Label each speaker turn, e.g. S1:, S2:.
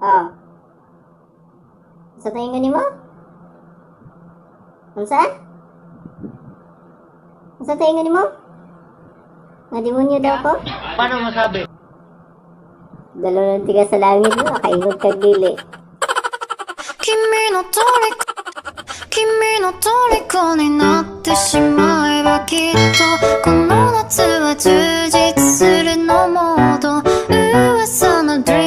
S1: Oh. Sa tingin mo? Unsa? Sa tingin mo? Nga demonyo daw ko?
S2: Paano masabi?
S1: Dalawa ng tiga sa langit mo, nakaingot kag dili.
S3: 君の虜になってしまえばきっとこの夏は充実するのもっと噂の Dream